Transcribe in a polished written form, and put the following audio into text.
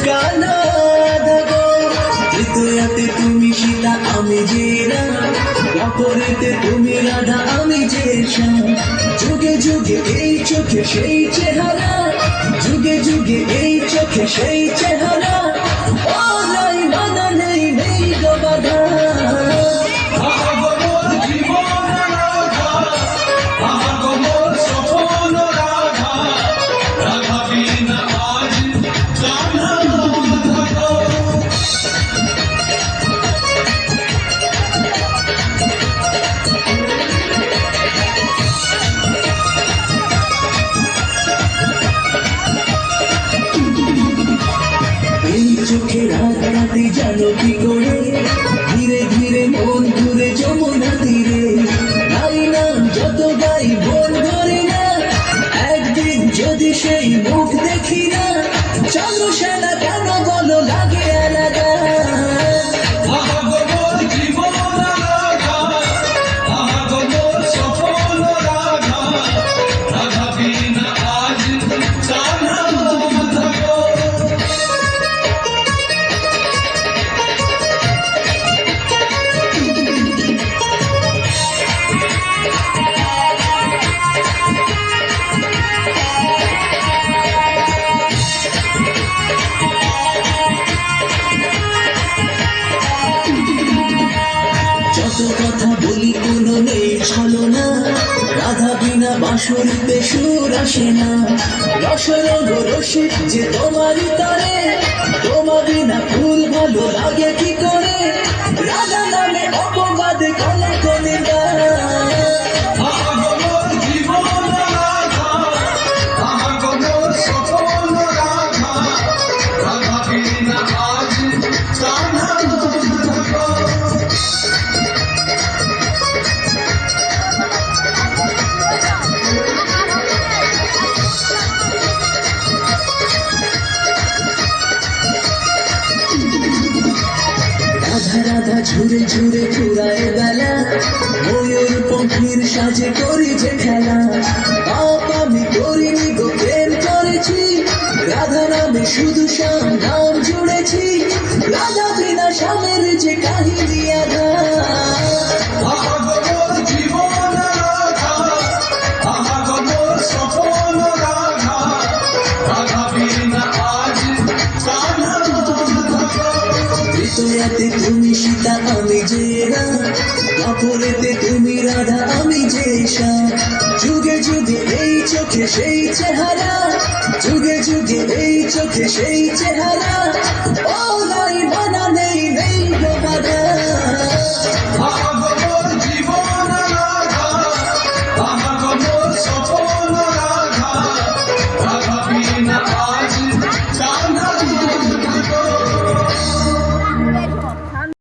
কালো রাধা তৃতীয়াতে তুমি সীতা আমি যে রাম, অপরেতে তুমি রাধা আমি যে শ্যাম। যুগে যুগে এই চোখে সেই চেহারা, যুগে যুগে এই চোখে সেই চেহারা, ও নাই বাধা নেই নেই গো বাধা। চোখে রাতে জানো কি করে, ধীরে ধীরে মন ঘুরে যমুনা তীরে। গাই না যত গাই মন ধরে না, একদিন যদি সেই মুখ দেখি না, চন্দ্রসেনা কেন বলো লাগে আলাদা। যত কথা বলি কোনো নেই ছলনা, রাধা বিনা বাঁশরিতে সুর আসে না। রসরঙ্গ রসিক যে তোমারই তরে, তোমা বিনা ফুল ভালো লাগে কি করে। রাধা নামে অপবাদ কলঙ্ক নিন্দা, রাধা রাধা ঝুরে ঝুরে ঘুরায় বেলা, ময়ূর পঙ্খির সাজে করি যে খেলা। পাপ আমি করিনি গো প্রেম করেছি, রাধা নামে শুধু শ্যাম নাম জুড়েছি। রাধা বিনা শ্যামের যে কাহিনী আধা, তৃতীয়াতে তুমি সীতা আমি যে রাম, অপরেতে তুমি রাধা আমি যে শ্যাম। যুগে যুগে এই চোখে সেই চেহারা, যুগে যুগে এই চোখে সেই চেহারা,